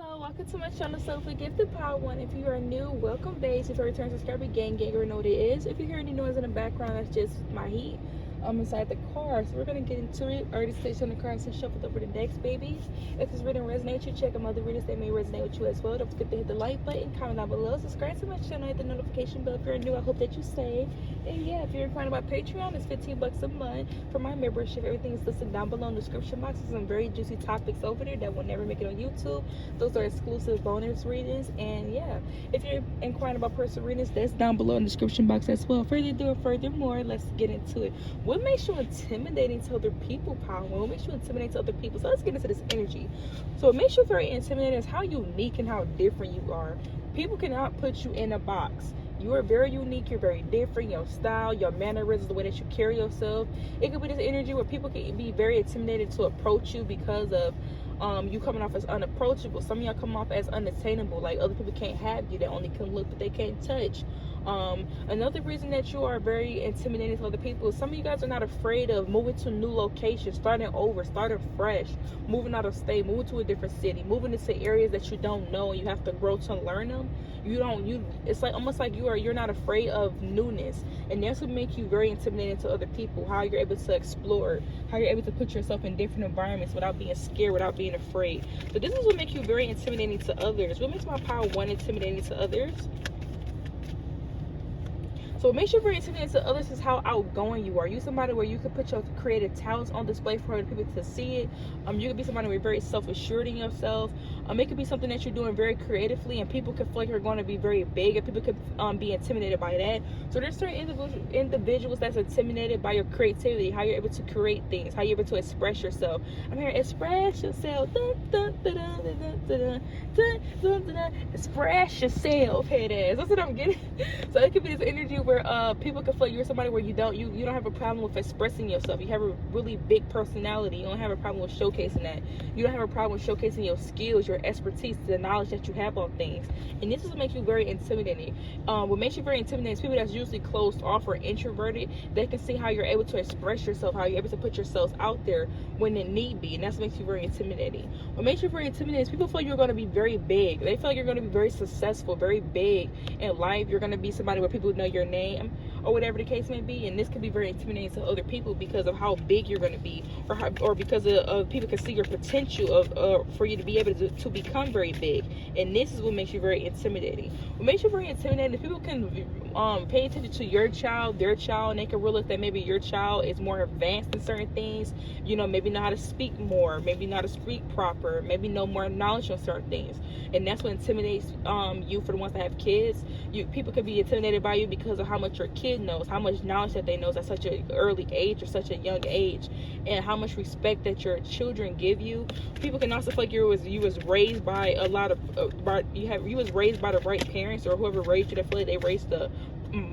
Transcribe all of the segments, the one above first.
Hello, welcome to my channel, Soulfully Gifted Part 1. If you are new, welcome, babes. If you're a return subscriber, gang, or know what it is. If you hear any noise in the background, that's just my heat. I'm inside the car, so we're going to get into it. Already staged on the car and shuffled over the decks, babies. If this reading resonates you, check out my other readings that may resonate with you as well. Don't forget to hit the like button, comment down below, subscribe to my channel, hit the notification bell. If you're new, I hope that you stay. And yeah, if you're inquiring about Patreon, it's $15 a month for my membership. Everything is listed down below in the description box. There's some very juicy topics over there that will never make it on YouTube. Those are exclusive bonus readings. And yeah, if you're inquiring about personal readings, that's down below in the description box as well. Furthermore, let's get into it. What makes you intimidating to other people, Power? What makes you intimidating to other people? So let's get into this energy. So what makes you very intimidating is how unique and how different you are. People cannot put you in a box. You are very unique, you're very different, your style, your mannerisms, the way that you carry yourself. It could be this energy where people can be very intimidated to approach you because of you coming off as unapproachable. Some of y'all come off as unattainable, like other people can't have you, they only can look but they can't touch. Another reason that you are very intimidating to other people is some of you guys are not afraid of moving to new locations, starting over, starting fresh, moving out of state, moving to a different city, moving into areas that you don't know and you have to grow to learn them. It's like almost like you're not afraid of newness, and that's what makes you very intimidating to other people. How you're able to explore, how you're able to put yourself in different environments without being scared, without being afraid. So this is what makes you very intimidating to others. What makes my Power 1 intimidating to others? So what makes you very intimidating to others is how outgoing you are. You somebody where you can put your creative talents on display for other people to see it. You could be somebody where you're very self-assured in yourself. It could be something that you're doing very creatively, and people could feel like you're going to be very big, and people could be intimidated by that. So there's certain individuals that's intimidated by your creativity, how you're able to create things, how you're able to express yourself. I'm here, express yourself. Express yourself, head ass. That's what I'm getting. So it could be this energy where people can feel you're somebody where you don't have a problem with expressing yourself. You have a really big personality. You don't have a problem with showcasing that. You don't have a problem with showcasing your skills, your expertise, the knowledge that you have on things. And this is what makes you very intimidating. What makes you very intimidating is people that's usually closed off or introverted. They can see how you're able to express yourself, how you're able to put yourselves out there when it need be, and that's what makes you very intimidating. What makes you very intimidating is people feel you're going to be very big. They feel like you're going to be very successful, very big in life. You're going to be somebody where people know your name or whatever the case may be, and this can be very intimidating to other people because of how big you're going to be, or because of people can see your potential of for you to be able to become very big. And this is what makes you very intimidating. What makes you very intimidating is people can pay attention to your child, their child, and they can realize that maybe your child is more advanced in certain things, maybe know how to speak more, maybe know how to speak proper, maybe know more knowledge on certain things. And that's what intimidates you. For the ones that have kids, people could be intimidated by you because of how much your kid knows, how much knowledge that they know at such an early age or such a young age, and how much respect that your children give you. People can also feel like you was raised by a lot of you was raised by the right parents, or whoever raised you. They feel like they raised the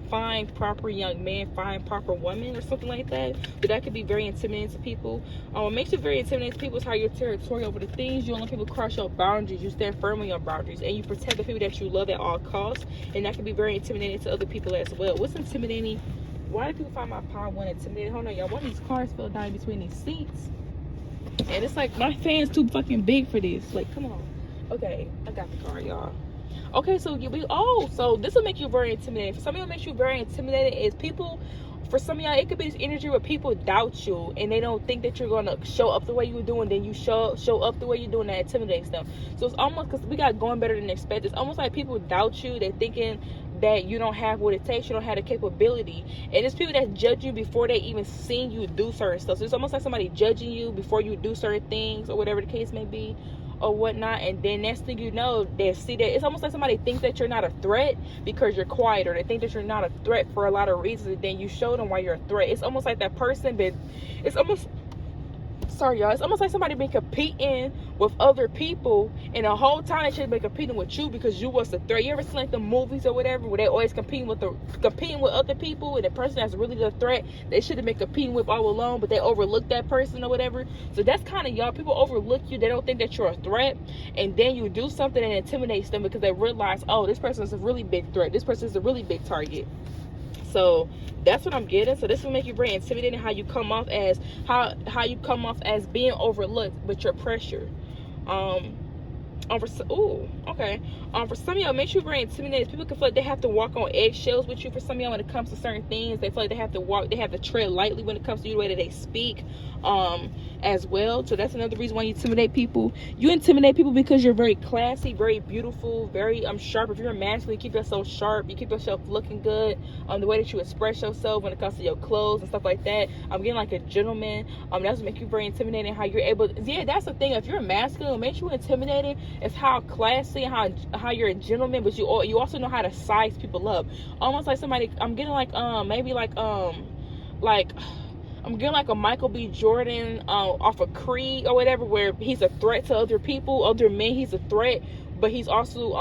fine, proper young man, fine, proper woman, or something like that. But that could be very intimidating to people. What makes it very intimidating to people is how you're territorial over the things. You don't let people cross your boundaries. You stand firm on your boundaries, and you protect the people that you love at all costs. And that can be very intimidating to other people as well. What's intimidating? Why do people find my Power 1 intimidating? Hold on, y'all. One of these cars fell down between these seats, and it's like my fan's too fucking big for this. Like, come on. Okay, I got the car, y'all. Okay, so so this will make you very intimidating. For some of you, what makes you very intimidating is people. For some of y'all, it could be this energy where people doubt you and they don't think that you're gonna show up the way you do, and then you show up the way you do, and that intimidates them. So it's almost, because we got going better than expected, it's almost like people doubt you. They're thinking that you don't have what it takes, you don't have the capability, and it's people that judge you before they even seen you do certain stuff. So it's almost like somebody judging you before you do certain things, or whatever the case may be, or whatnot. And then next thing you know, they see that it's almost like somebody thinks that you're not a threat because you're quiet, or they think that you're not a threat for a lot of reasons, and then you show them why you're a threat. It's almost like that person it's almost like somebody been competing with other people, and the whole time they should have been competing with you because you was the threat. You ever seen like the movies or whatever where they always competing with other people, and the person that's really the threat they should have been competing with all along, but they overlooked that person or whatever. So that's kind of y'all. People overlook you. They don't think that you're a threat, and then you do something and intimidates them because they realize, oh, this person is a really big threat, this person is a really big target. So that's what I'm getting. So this will make you very intimidating, how you come off as being overlooked with your pressure. For some of y'all, make sure you're very intimidated. People can feel like they have to walk on eggshells with you. For some of y'all, when it comes to certain things, they feel like they have to tread lightly when it comes to the way that they speak, as well. So that's another reason why you intimidate people. You intimidate people because you're very classy, very beautiful, very sharp. If you're a masculine, you keep yourself sharp, you keep yourself looking good. The way that you express yourself when it comes to your clothes and stuff like that. I'm getting like a gentleman. That's what make you very intimidating. How you're able that's the thing. If you're a masculine, what makes you intimidating is how classy and how you're a gentleman, but you also know how to size people up. Almost like somebody, I'm getting like I'm getting like a Michael B. Jordan off of Creed or whatever, where he's a threat to other people, other men. He's a threat, but he's also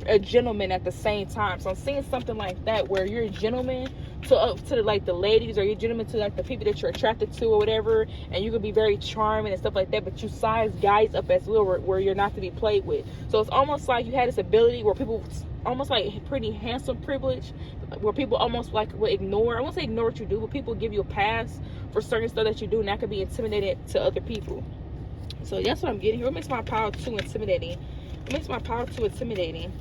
a gentleman at the same time. So I'm seeing something like that, where you're a gentleman to like the ladies, or you're a gentleman to like the people that you're attracted to or whatever, and you can be very charming and stuff like that, but you size guys up as well, where you're not to be played with. So it's almost like you had this ability where people, almost like pretty handsome privilege, where people almost like will ignore, I won't say ignore what you do, but people give you a pass for certain stuff that you do, and that could be intimidating to other people. So that's what I'm getting here. What makes my power too intimidating? What makes my power too intimidating?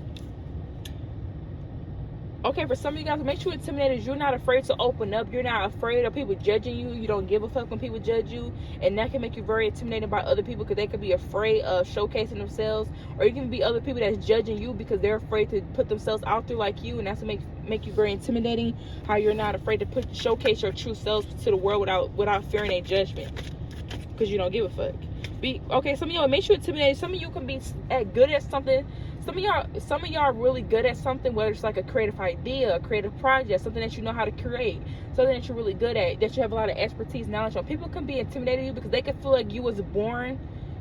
Okay, for some of you guys, what makes you intimidated is you're not afraid to open up. You're not afraid of people judging you. You don't give a fuck when people judge you. And that can make you very intimidated by other people, because they could be afraid of showcasing themselves. Or you can be other people that's judging you because they're afraid to put themselves out there like you. And that's what make you very intimidating. How you're not afraid to showcase your true selves to the world without fearing a judgment, because you don't give a fuck. Some of y'all, it makes you intimidated. Some of you can be good at something. Some of y'all are really good at something, whether it's like a creative idea, a creative project, something that you know how to create, something that you're really good at, that you have a lot of expertise, knowledge on. People can be intimidated you because they can feel like you was born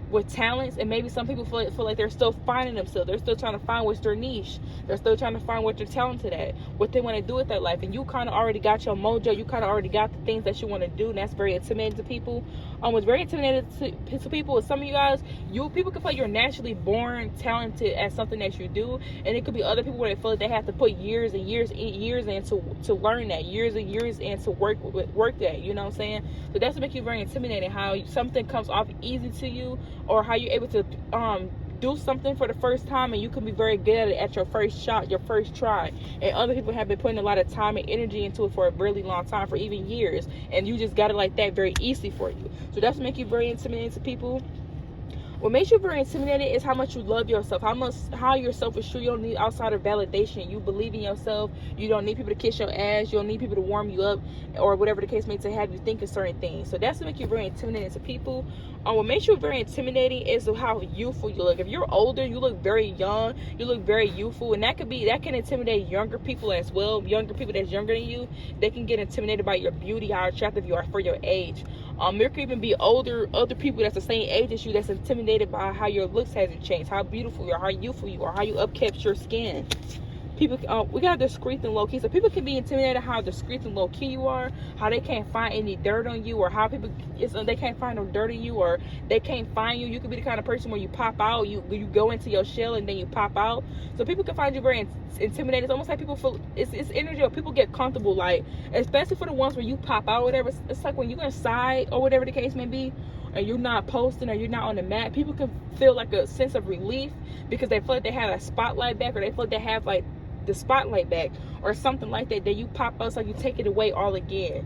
with talents, and maybe some people feel like they're still finding themselves. They're still trying to find what's their niche. They're still trying to find what they're talented at, what they want to do with their life. And you kind of already got your mojo. You kind of already got the things that you want to do, and that's very intimidating to people. What's very intimidating to people is some of you guys, people can feel like you're naturally born talented at something that you do, and it could be other people where they feel like they have to put years and years in to learn that, years and years in to work that. You know what I'm saying? So that's what makes you very intimidating. How something comes off easy to you, or how you're able to do something for the first time, and you can be very good at it at your first shot, your first try, and other people have been putting a lot of time and energy into it for a really long time, for even years, and you just got it like that very easy for you. So that's what makes you very intimidating to people. What makes you very intimidated is how much you love yourself, how you're self-assured. You don't need outside of validation. You believe in yourself. You don't need people to kiss your ass. You don't need people to warm you up, or whatever the case may be, to have you think of certain things. So that's what makes you very intimidating to people. What makes you very intimidating is how youthful you look. If you're older, you look very young. You look very youthful, and that can intimidate younger people as well. Younger people that's younger than you, they can get intimidated by your beauty, how attractive you are for your age. There could even be other people that's the same age as you that's intimidated by how your looks hasn't changed, how beautiful you are, how youthful you are, how you upkept your skin. People, we got discreet and low key. So people can be intimidated how discreet and low key you are, how they can't find any dirt on you, or how they can't find no dirt in you, or they can't find you. You could be the kind of person where you pop out, you go into your shell and then you pop out. So people can find you very intimidated. It's almost like people feel it's energy, or people get comfortable, like, especially for the ones where you pop out or whatever. It's like when you're inside or whatever the case may be, and you're not posting or you're not on the map, people can feel like a sense of relief because they feel like they have a spotlight back, or they feel like they have like the spotlight back or something like that. Then you pop up, so you take it away all again.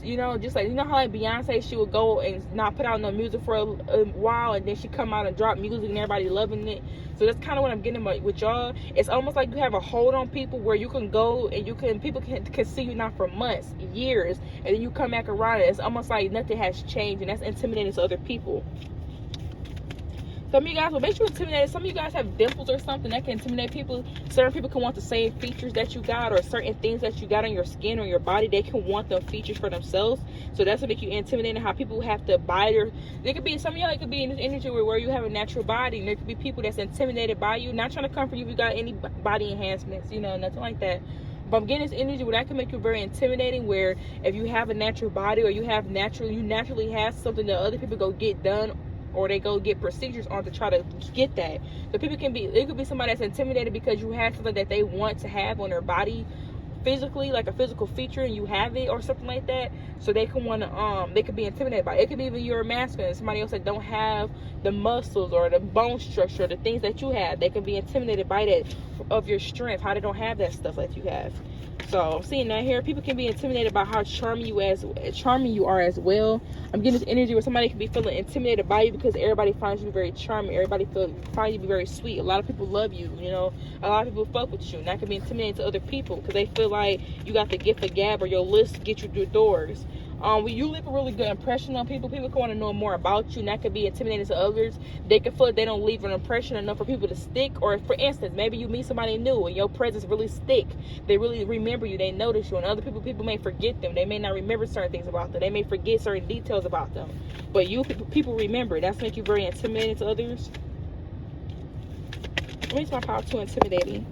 You know, just like, you know how like Beyonce, she would go and not put out no music for a while, and then she come out and drop music and everybody loving it. So that's kind of what I'm getting with y'all. It's almost like you have a hold on people where you can go and people can see you not for months, years, and then you come back around and it's almost like nothing has changed, and that's intimidating to other people. Some of you guys, what makes you intimidated, some of you guys have dimples or something that can intimidate people. Certain people can want the same features that you got, or certain things that you got on your skin or your body. They can want the features for themselves. So that's what makes you intimidated, how people have to buy there could be, some of y'all, it could be in this energy where you have a natural body, and there could be people that's intimidated by you, not trying to comfort you if you got any body enhancements, you know, nothing like that. But I'm getting this energy where that can make you very intimidating, where if you have a natural body, or you naturally have something that other people go get done, or they go get procedures on to try to get that. So people it could be somebody that's intimidated because you have something that they want to have on their body physically, like a physical feature, and you have it or something like that, so they can want to they could be intimidated by it. It could be even you're masculine, somebody else that don't have the muscles or the bone structure, the things that you have. They can be intimidated by that, of your strength, how they don't have that stuff that you have. So I'm seeing that here. People can be intimidated by how charming you are as well. I'm getting this energy where somebody can be feeling intimidated by you because everybody finds you very charming. Everybody finds you to be very sweet. A lot of people love you. You know, a lot of people fuck with you, and that can be intimidating to other people because they feel like you got the gift of gab or your list get you through doors. When you leave a really good impression on people, people can want to know more about you, and that could be intimidating to others. They can feel like they don't leave an impression enough for people to stick. Or for instance, maybe you meet somebody new and your presence really stick. They really remember you, they notice you, and other people may forget them. They may not remember certain things about them. They may forget certain details about them, but you people remember. That's make you very intimidating to others. What makes my power too intimidating?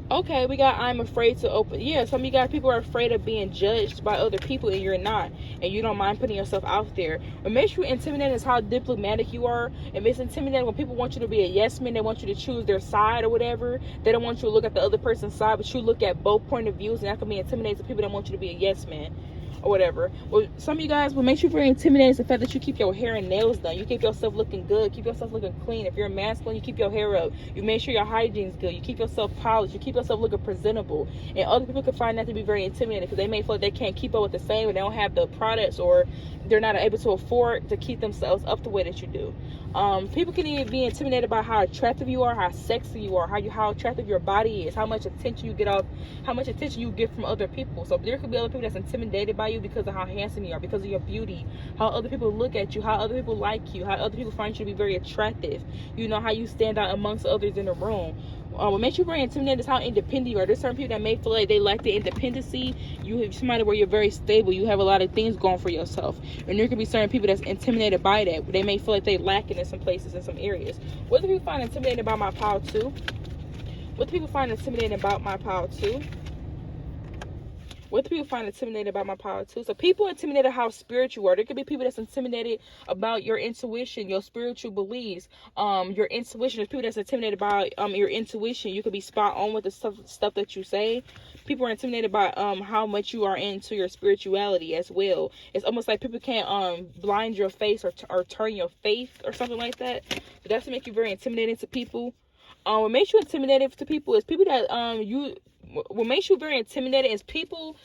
Okay, we got I'm afraid to open. Yeah, some of you guys, people are afraid of being judged by other people, and you're not, and you don't mind putting yourself out there. What makes you intimidating is how diplomatic you are. It makes intimidating when people want you to be a yes man. They want you to choose their side or whatever. They don't want you to look at the other person's side, but you look at both point of views, and that can be intimidating to people that want you to be a yes man or whatever. Well, some of you guys, what makes you very intimidating is the fact that you keep your hair and nails done. You keep yourself looking good, keep yourself looking clean. If you're masculine, you keep your hair up, you make sure your hygiene's good, you keep yourself polished, you keep yourself looking presentable. And other people can find that to be very intimidating because they may feel like they can't keep up with the same, or they don't have the products, or they're not able to afford to keep themselves up the way that you do. People can even be intimidated by how attractive you are, how sexy you are, how attractive your body is, how much attention you get from other people. So there could be other people that's intimidated by you because of how handsome you are, because of your beauty, how other people look at you, how other people like you, how other people find you to be very attractive. You know, how you stand out amongst others in the room. What makes you very intimidating is how independent you are. There's certain people that may feel like they lack the independency. You have somebody where you're very stable. You have a lot of things going for yourself. And there can be certain people that's intimidated by that. They may feel like they lack it in some places, in some areas. What do people find intimidating about my power too? What do people find intimidating about my power too? What do people find intimidated about my power too? So people intimidated how spiritual you are. There could be people that's intimidated about your intuition, your spiritual beliefs, your intuition. There's people that's intimidated by your intuition. You could be spot on with the stuff that you say. People are intimidated by how much you are into your spirituality as well. It's almost like people can't blind your face or turn your faith or something like that. But that's to make you very intimidating to people. What makes you intimidating to people is people that what makes you very intimidated is people.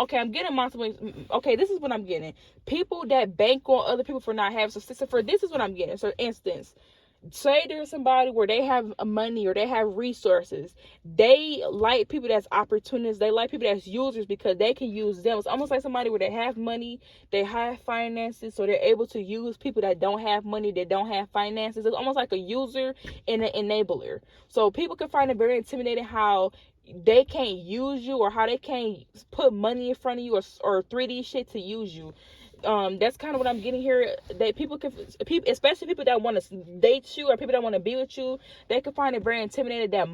Okay, I'm getting multiple. Okay, this is what I'm getting. People that bank on other people for not having. So for this is what I'm getting. So instance, say there's somebody where they have money or they have resources. They like people that's opportunists. They like people that's users because they can use them. It's almost like somebody where they have money, they have finances, so they're able to use people that don't have money, that don't have finances. It's almost like a user and an enabler. So people can find it very intimidating how they can't use you, or how they can't put money in front of you, or 3D shit to use you. That's kind of what I'm getting here. That people, especially people that want to date you or people that want to be with you, they can find it very intimidating that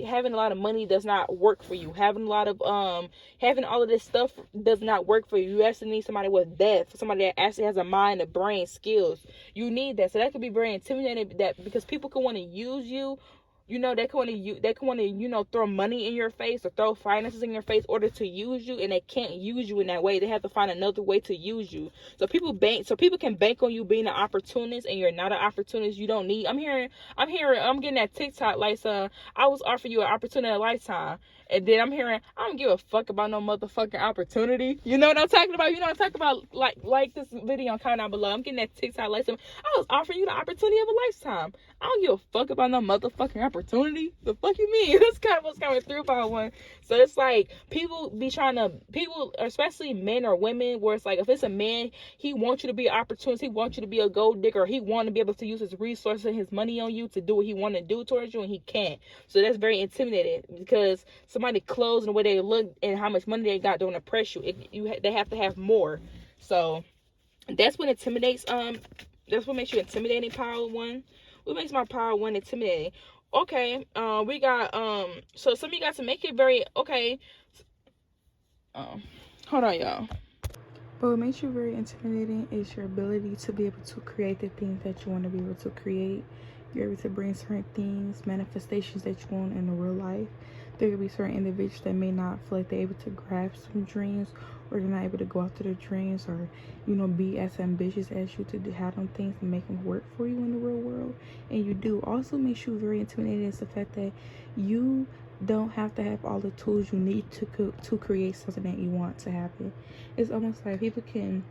having a lot of money does not work for you. Having all of this stuff does not work for you. You actually need somebody with depth, somebody that actually has a mind, a brain, skills. You need that. So that could be very intimidating, that because people can want to use you. You know, they can want to, throw money in your face or throw finances in your face in order to use you, and they can't use you in that way. They have to find another way to use you. So people can bank on you being an opportunist, and you're not an opportunist. You don't need. I'm getting that TikTok like, I was offering you an opportunity a lifetime. And then I'm hearing, I don't give a fuck about no motherfucking opportunity. You know what I'm talking about? You know what I'm talking about? Like this video, comment down below. I'm getting that TikTok like, I was offering you the opportunity of a lifetime. I don't give a fuck about no motherfucking opportunity. The fuck you mean? That's kind of what's coming through by one. So it's like people, especially men or women, where it's like, if it's a man, he wants you to be an opportunist. He wants you to be a gold digger. He wants to be able to use his resources and his money on you to do what he want to do towards you, and he can't. So that's very intimidating because somebody clothes and the way they look and how much money they got don't impress you. They have to have more. So that's what intimidates. That's what makes you intimidating, power one. What makes my power one intimidating? Okay, we got so some of you got to make it very okay. Hold on, y'all. But what makes you very intimidating is your ability to be able to create the things that you want to be able to create. You're able to bring certain things, manifestations that you want in the real life. There could be certain individuals that may not feel like they're able to grasp some dreams, or they're not able to go after their dreams, or, you know, be as ambitious as you to have them things and make them work for you in the real world. And you do. Also makes you very intimidated is the fact that you don't have to have all the tools you need to create something that you want to happen. It's almost like people can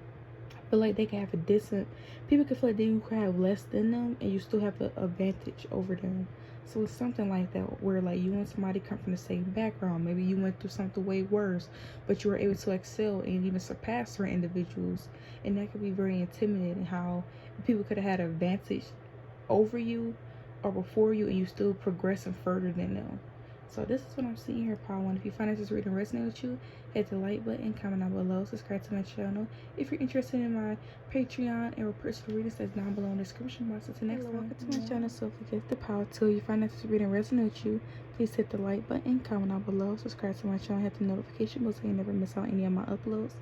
feel like they can have a decent, people can feel like you can have less than them and you still have an advantage over them. So it's something like that, where like you and somebody come from the same background. Maybe you went through something way worse, but you were able to excel and even surpass certain individuals. And that could be very intimidating, how people could have had an advantage over you or before you, and you still progressing further than them. So this is what I'm seeing here, Power One. If you find this reading resonate with you, hit the like button, comment down below, subscribe to my channel. If you're interested in my Patreon and personal readings, that's down below in the description box. Until next time, welcome to my channel, Soulfully Gifted Power 2. If you find this reading resonate with you, please hit the like button, comment down below, subscribe to my channel, hit the notification bell so you never miss out any of my uploads.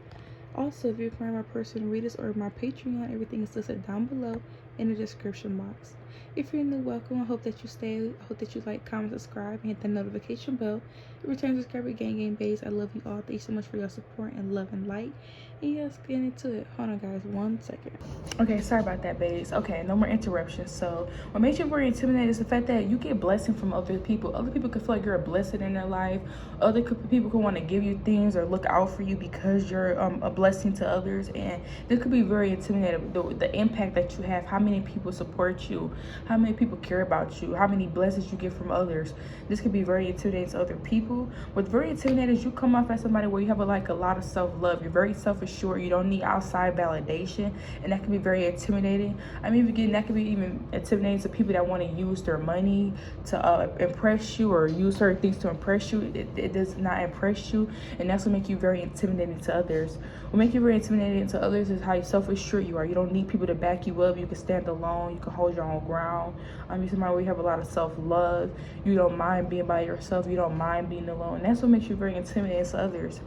Also, if you require my personal readings or my Patreon, everything is listed down below in the description box. If you're new, welcome. I hope that you stay. I hope that you like, comment, subscribe, and hit the notification bell. Return subscriber, gang base. I love you all. Thank you so much for your support and love and light. And yeah, let's get into it. Hold on, guys, 1 second. Okay, sorry about that, babes. Okay, no more interruptions. So what makes you very intimidated is the fact that you get blessing from other people. Other people can feel like you're a blessing in their life. Other people can want to give you things or look out for you because you're a blessing to others. And this could be very intimidating. The impact that you have, how many people support you, how many people care about you, how many blessings you get from others. This could be very intimidating to other people. What's very intimidating is you come off as somebody where you have a lot of self-love. You're very self-assured. You don't need outside validation, and that can be very intimidating. I mean, again, that can be even intimidating to people that want to use their money to impress you, or use certain things to impress you. It does not impress you, and that's what makes you very intimidating to others. What makes you very intimidating to others is how self-assured you are. You don't need people to back you up. You can stand alone. You can hold your own ground. You're somebody where you have a lot of self-love. You don't mind being by yourself. You don't mind being alone. And that's what makes you very intimidating to others.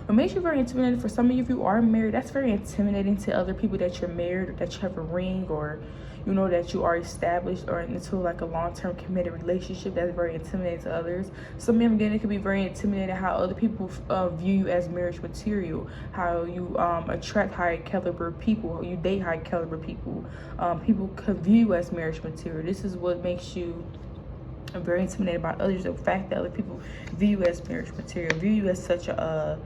What makes you very intimidating, for some of you, if you are married, that's very intimidating to other people that you're married, or that you have a ring, or you know that you are established or into like a long-term committed relationship. That's very intimidating to others. Some of them, again, it can be very intimidating how other people view you as marriage material, how you attract high caliber people, you date high caliber people. People could view you as marriage material. This is what makes you very intimidated about others, the fact that other people view you as marriage material, view you as such a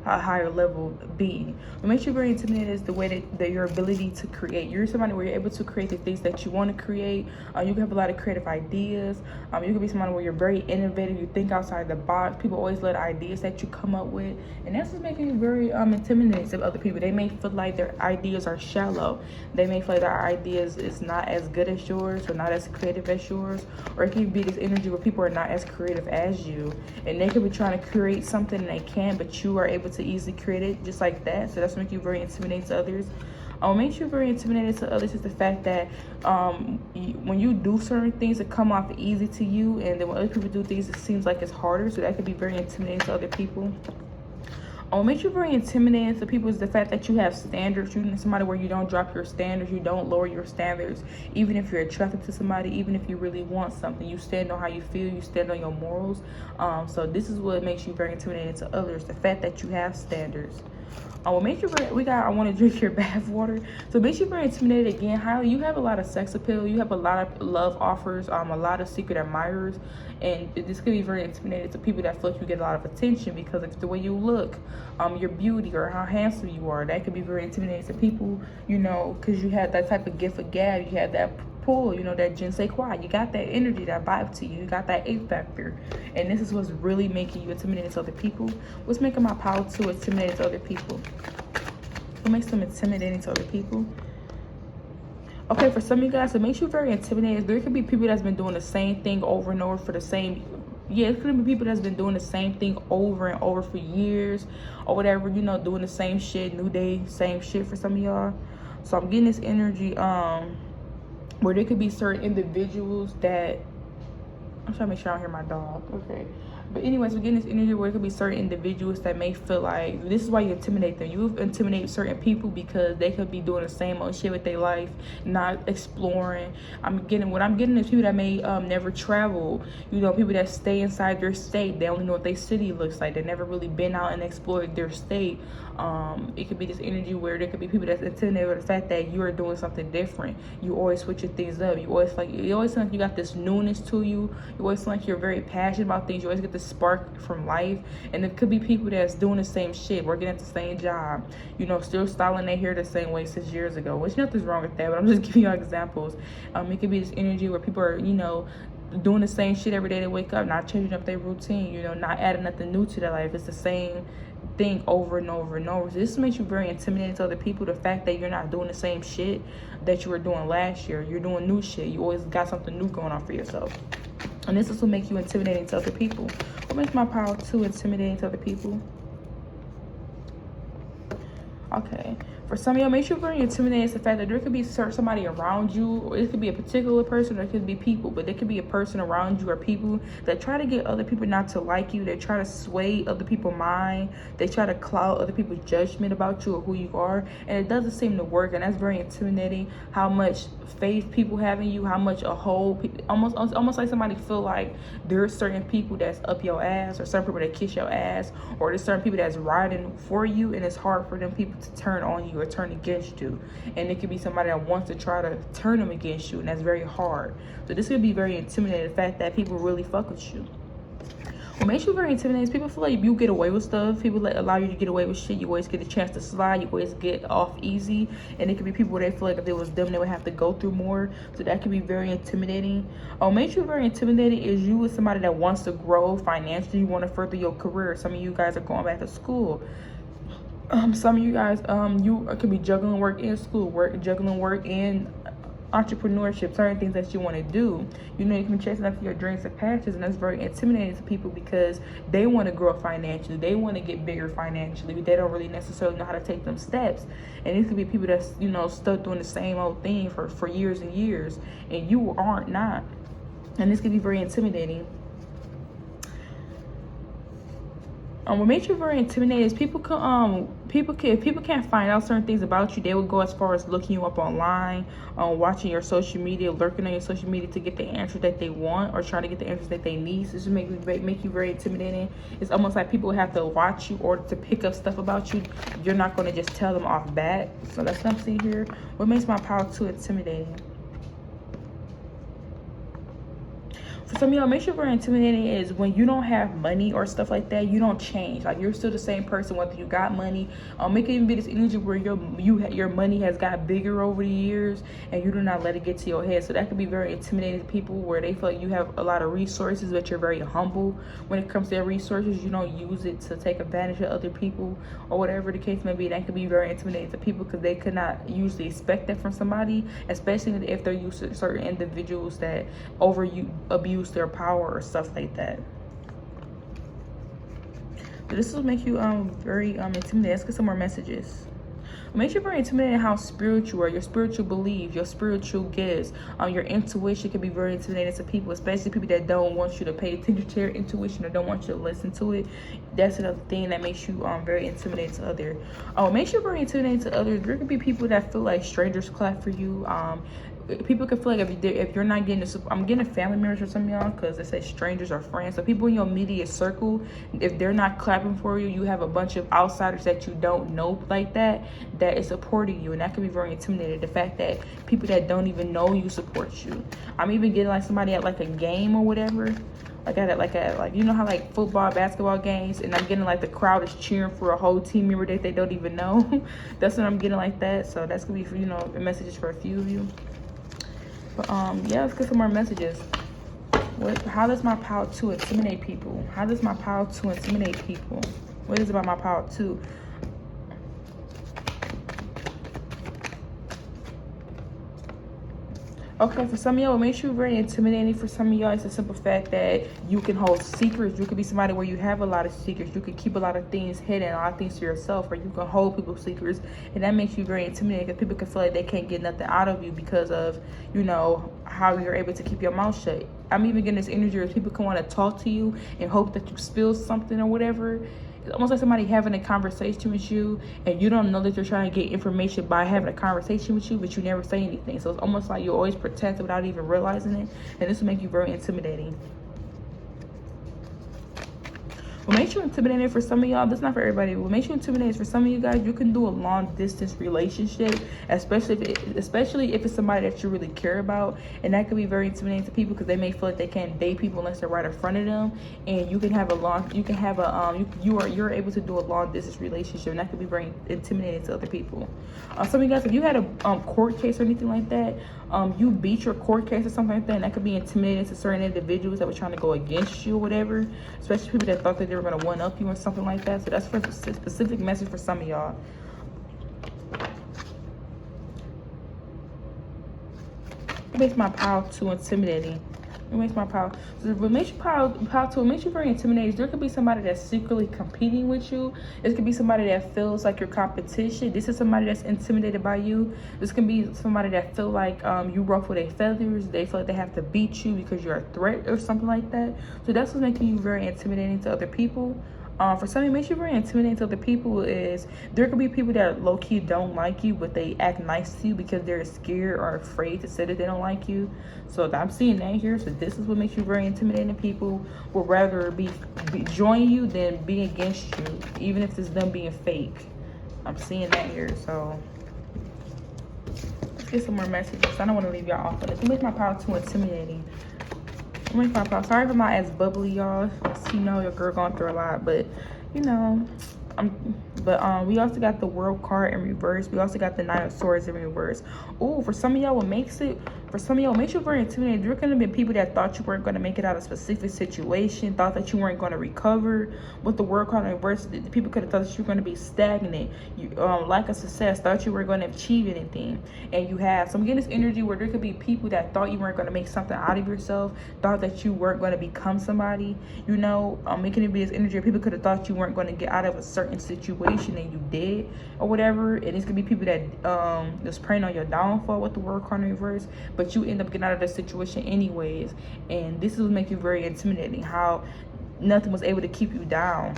higher level being. What makes you very intimidated is the way that your ability to create. You're somebody where you're able to create the things that you want to create. You can have a lot of creative ideas. You can be somebody where you're very innovative. You think outside the box. People always love ideas that you come up with, and that's what's making you very intimidating to other people. They may feel like their ideas are shallow. They may feel like their ideas is not as good as yours, or not as creative as yours. Or it can be this energy where people are not as creative as you, and they could be trying to create something and they can, but you are able to easily create it just like that. So that's what makes you very intimidating to others. What makes you very intimidating to others is the fact that when you do certain things, it come off easy to you, and then when other people do things, it seems like it's harder. So that could be very intimidating to other people. What makes you very intimidating to people is the fact that you have standards. You're somebody where you don't drop your standards, you don't lower your standards. Even if you're attracted to somebody, even if you really want something, you stand on how you feel, you stand on your morals. So this is what makes you very intimidating to others, the fact that you have standards. What makes you very, I want to drink your bath water. So it makes you very intimidated, again, highly. You have a lot of sex appeal. You have a lot of love offers, a lot of secret admirers. And this could be very intimidating to people that feel like you get a lot of attention because of the way you look, your beauty, or how handsome you are. That could be very intimidating to people, you know, because you have that type of gift of gab. You have that pull, you know, that je ne sais quoi. You got that energy, that vibe to you. You got that A factor. And this is what's really making you intimidating to other people. What's making my power to intimidating to other people? What makes them intimidating to other people? Okay, for some of you guys, it makes you very intimidating. There could be people that's been doing the same thing over and over for the same, it could be people that's been doing the same thing over and over for years or whatever, you know, doing the same shit, new day, same shit for some of y'all. So I'm getting this energy where there could be certain individuals that, I'm trying to make sure I don't hear my dog. Okay. But anyways, we're getting this energy where it could be certain individuals that may feel like this is why you intimidate them. You intimidate certain people because they could be doing the same old shit with their life, not exploring. What I'm getting is people that may never travel. You know, people that stay inside their state. They only know what their city looks like. They never really been out and explored their state. It could be this energy where there could be people that's intimidated with the fact that you are doing something different. You always switching things up. You always feel like you got this newness to you. You always feel like you're very passionate about things. You always get the spark from life. And it could be people that's doing the same shit, working at the same job, you know, still styling their hair the same way 6 years ago, which nothing's wrong with that, but I'm just giving you examples. It could be this energy where people are, you know, doing the same shit every day they wake up, not changing up their routine, you know, not adding nothing new to their life. It's the same thing over and over and over. So this makes you very intimidating to other people. The fact that you're not doing the same shit that you were doing last year. You're doing new shit. You always got something new going on for yourself. And this also makes you intimidating to other people. What makes my power 2 intimidating to other people? Okay. For some of y'all, make sure you're very intimidating. It's the fact that there could be somebody around you, or it could be a particular person, or it could be people, but there could be a person around you or people that try to get other people not to like you. They try to sway other people's mind. They try to cloud other people's judgment about you or who you are, and it doesn't seem to work. And that's very intimidating. How much faith people have in you, how much almost like somebody feel like there's certain people that's up your ass, or certain people that kiss your ass, or there's certain people that's riding for you, and it's hard for them people to turn on you or turn against you. And it could be somebody that wants to try to turn them against you, and that's very hard. So this could be very intimidating, the fact that people really fuck with you. What makes you very intimidating, people feel like you get away with stuff. People allow you to get away with shit. You always get a chance to slide. You always get off easy. And it could be people where they feel like if it was them, they would have to go through more. So that could be very intimidating. What makes you very intimidating is you as somebody that wants to grow financially. You want to further your career. Some of you guys are going back to school. Some of you guys, you could be juggling work in school, juggling work in entrepreneurship, certain things that you want to do. You know, you can be chasing after your dreams and passions, and that's very intimidating to people because they want to grow financially. They want to get bigger financially, but they don't really necessarily know how to take them steps. And these could be people that's, you know, stuck doing the same old thing for years and years, and you aren't not. And this could be very intimidating. What makes you very intimidating is people if people can't find out certain things about you, they will go as far as looking you up online, watching your social media, lurking on your social media to get the answer that they want, or trying to get the answers that they need. So this will make you very intimidating. It's almost like people have to watch you or to pick up stuff about you. You're not going to just tell them off bat. So that's what I'm seeing here. What makes my power 2 intimidating? For some of y'all, make sure very intimidating is when you don't have money or stuff like that, you don't change. Like, you're still the same person whether you got money. It can even be this energy where your money has got bigger over the years and you do not let it get to your head. So that could be very intimidating to people where they feel like you have a lot of resources, but you're very humble when it comes to their resources. You don't use it to take advantage of other people or whatever the case may be. That could be very intimidating to people because they could not usually expect that from somebody, especially if they're used to certain individuals that abuse their power or stuff like that. So this will make you very intimidating. Let's get some more messages. Makes you very intimidating how spiritual are, your spiritual beliefs, your spiritual gifts, your intuition can be very intimidating to people, especially people that don't want you to pay attention to your intuition or don't want you to listen to it. That's another thing that makes you very intimidating to others. It makes you very intimidating to others. There could be people that feel like strangers clap for you. People can feel like if you're not getting I'm getting family members for some of y'all because they say strangers or friends. So people in your immediate circle, if they're not clapping for you, you have a bunch of outsiders that you don't know like that is supporting you, and that can be very intimidating. The fact that people that don't even know you support you. I'm even getting like somebody at like a game or whatever. Like you know how like football, basketball games, and I'm getting like the crowd is cheering for a whole team member that they don't even know. That's what I'm getting like that. So that's gonna be for, you know, messages for a few of you. But yeah, let's get some more messages. How does my power 2 intimidate people? How does my power 2 intimidate people? What is it about my power 2? Okay, for some of y'all, what makes you very intimidating for some of y'all is the simple fact that you can hold secrets. You could be somebody where you have a lot of secrets. You can keep a lot of things hidden, a lot of things to yourself, or you can hold people's secrets. And that makes you very intimidating because people can feel like they can't get nothing out of you because of, you know, how you're able to keep your mouth shut. I'm even getting this energy where people can want to talk to you and hope that you spill something or whatever. It's almost like somebody having a conversation with you and you don't know that they're trying to get information by having a conversation with you, but you never say anything. So it's almost like you're always protected without even realizing it. And this will make you very intimidating. What makes you intimidating for some of y'all, that's not for everybody. What makes you intimidating for some of you guys, you can do a long distance relationship, especially if it's somebody that you really care about. And that could be very intimidating to people because they may feel like they can't date people unless they're right in front of them. And you can have you're able to do a long distance relationship, and that could be very intimidating to other people. Some of you guys, if you had a court case or anything like that, you beat your court case or something like that, and that could be intimidating to certain individuals that were trying to go against you or whatever, especially people that thought that they were going to one up you or something like that. So that's for a specific message for some of y'all. It makes my power too intimidating. It makes my power. So what makes you makes you very intimidating. There could be somebody that's secretly competing with you. It could be somebody that feels like your competition. This is somebody that's intimidated by you. This can be somebody that feel like you ruffle their feathers. They feel like they have to beat you because you're a threat or something like that. So that's what's making you very intimidating to other people. For some, it makes you very intimidating to other people is there could be people that low-key don't like you, but they act nice to you because they're scared or afraid to say that they don't like you. So I'm seeing that here. So this is what makes you very intimidating. People will rather be join you than be against you, even if it's them being fake. I'm seeing that here. So let's get some more messages. I don't want to leave y'all off on this. It makes my power too intimidating. Sorry if I'm not as bubbly, y'all. You know, your girl going through a lot, but you know, we also got the World card in reverse. We also got the Nine of Swords in reverse. Oh, for some of y'all, what makes you very intimidating, there could have been people that thought you weren't going to make it out of a specific situation, thought that you weren't going to recover. With the World card in reverse, the people could have thought that you were going to be stagnant, lack of success, thought you were going to achieve anything, and you have. So I'm getting this energy where there could be people that thought you weren't going to make something out of yourself, thought that you weren't going to become somebody. You know, making it be this energy where people could have thought you weren't going to get out of a certain situation and you did or whatever. And it's gonna be people that was praying on your downfall with the World card in reverse, but you end up getting out of the situation anyways. And this will make you very intimidating, how nothing was able to keep you down.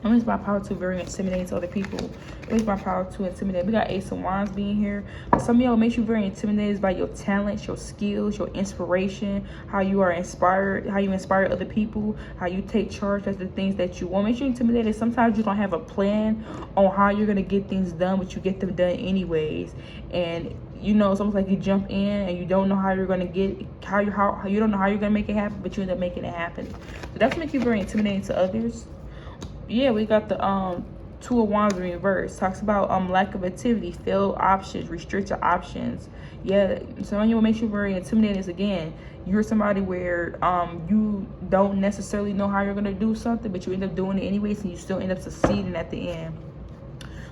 It makes my power too very intimidating to other people. It makes my power too intimidating. We got Ace of Wands being here. Some of y'all, makes you very intimidated by your talents, your skills, your inspiration, how you are inspired, how you inspire other people, how you take charge of the things that you want. Makes you intimidated. Sometimes you don't have a plan on how you're gonna get things done, but you get them done anyways. And you know, it's almost like you jump in and you don't know how you're gonna get how you don't know how you're gonna make it happen, but you end up making it happen. So that's make you very intimidating to others. Yeah, we got the Two of Wands in reverse. Talks about lack of activity, failed options, restricted options. Yeah, so what makes you very intimidating is, again, you're somebody where you don't necessarily know how you're gonna do something, but you end up doing it anyways, and you still end up succeeding at the end.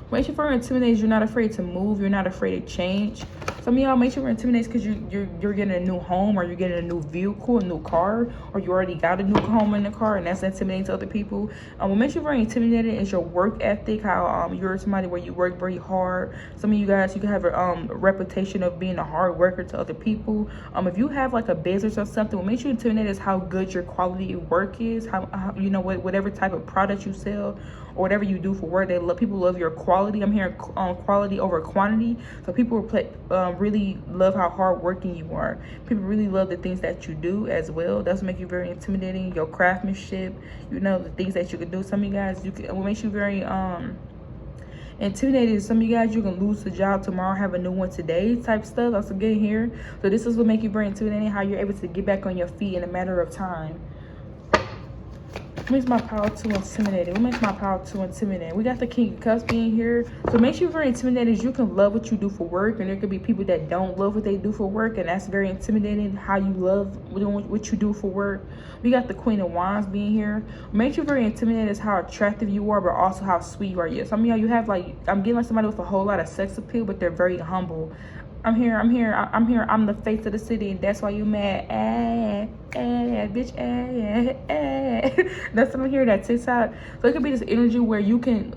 What makes you very intimidated is you're not afraid to move, you're not afraid to change. Some of y'all make sure intimidated because you're getting a new home, or you're getting a new vehicle, a new car, or you already got a new home in the car, and that's intimidating to other people. What makes you very intimidated is your work ethic, how you're somebody where you work very hard. Some of you guys, you can have a reputation of being a hard worker to other people. If you have like a business or something, what makes you intimidated is how good your quality work is, how you know, whatever type of product you sell or whatever you do for work, people love your quality. I'm hearing quality over quantity. So people really love how hardworking you are. People really love the things that you do as well. That's what makes you very intimidating. Your craftsmanship, you know, the things that you can do. Some of you guys, what makes you very intimidated. Some of you guys, you can lose the job tomorrow, have a new one today type stuff. That's good here. So this is what makes you very intimidating, how you're able to get back on your feet in a matter of time. What makes my power too intimidating? What makes my power too intimidating? We got the King of Cups being here. So what makes you very intimidating is you can love what you do for work, and there could be people that don't love what they do for work, and that's very intimidating, how you love what you do for work. We got the Queen of Wands being here. What makes you very intimidating is how attractive you are, but also how sweet you are. Yeah, some of y'all, you have like, I'm getting like somebody with a whole lot of sex appeal, but they're very humble. I'm here. I'm the face of the city, and that's why you mad. Bitch, That's what I'm hearing, that TikTok. So it could be this energy where you can,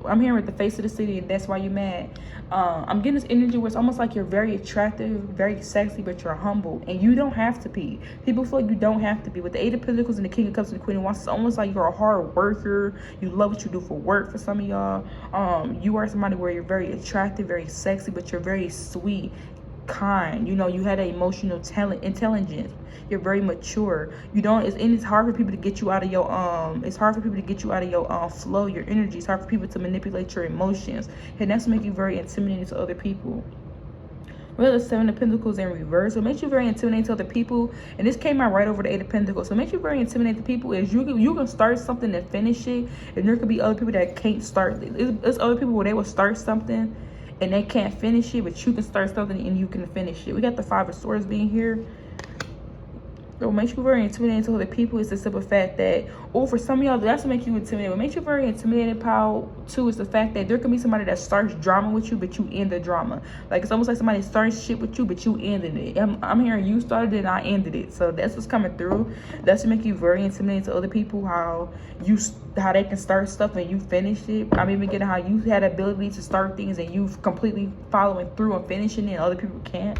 I'm hearing with the face of the city, and that's why you mad. I'm getting this energy where it's almost like you're very attractive, very sexy, but you're humble, and you don't have to be. People feel like you don't have to be. With the 8 of Pentacles and the King of Cups and the Queen of Wands, it's almost like you're a hard worker. You love what you do for work. For some of y'all, you are somebody where you're very attractive, very sexy, but you're very sweet, kind. You know, you had an emotional intelligence. You're very mature. You don't, it's hard for people to get you out of your flow, your energy. It's hard for people to manipulate your emotions, and that's make you very intimidating to other people. We have the 7 of Pentacles in reverse. So it makes you very intimidating to other people. And this came out right over the 8 of Pentacles. So it makes you very intimidating to people. Is you can start something and finish it. And there could be other people that can't start. It's other people where they will start something and they can't finish it, but you can start something and you can finish it. We got the 5 of Swords being here. So what makes you very intimidating to other people is the simple fact that, or for some of y'all, that's what makes you intimidated. What makes you very intimidated, pal, too, is the fact that there can be somebody that starts drama with you, but you end the drama. Like, it's almost like somebody starts shit with you, but you ended it. I'm hearing you started it and I ended it. So that's what's coming through. That's what make you very intimidating to other people, how they can start stuff and you finished it. I'm even getting how you had the ability to start things and you've completely following through and finishing it, and other people can't.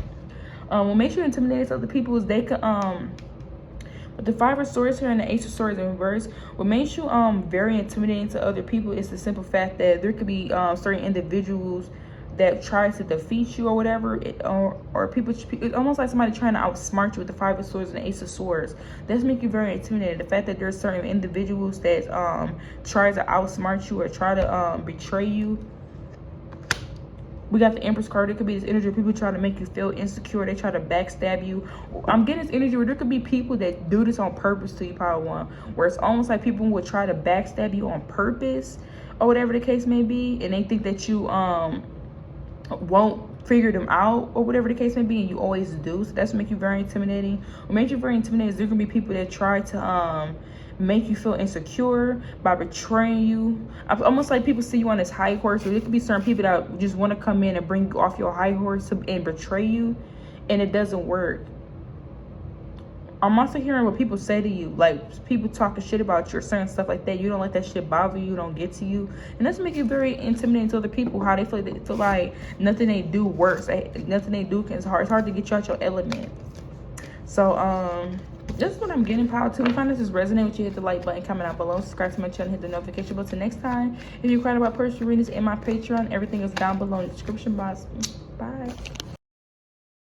What makes you intimidated to other people is they can with the 5 of Swords here and the Ace of Swords in reverse, what makes you very intimidating to other people is the simple fact that there could be certain individuals that try to defeat you or whatever, or people. It's almost like somebody trying to outsmart you with the 5 of Swords and the Ace of Swords. That's make you very intimidated. The fact that there's certain individuals that try to outsmart you or try to betray you. We got the Empress card. It could be this energy of people trying to make you feel insecure. They try to backstab you. I'm getting this energy where there could be people that do this on purpose to you, Power One. Where it's almost like people would try to backstab you on purpose or whatever the case may be. And they think that you won't figure them out or whatever the case may be. And you always do. So that's what makes you very intimidating. What makes you very intimidating is there can be people that try to make you feel insecure by betraying you. Almost like people see you on this high horse, or there could be certain people that just want to come in and bring you off your high horse and betray you, and it doesn't work. I'm also hearing what people say to you, like people talking shit about you or certain stuff like that. You don't let that shit bother you, don't get to you, and that's make you very intimidating to other people. How they feel like nothing they do works, nothing they do can. It's hard to get you out your element. So this is what I'm getting, power to. If you find this is resonating with you, hit the like button, comment down below, subscribe to my channel, hit the notification bell. Till next time, if you're inquiring about personal readings and my Patreon, everything is down below in the description box. Bye.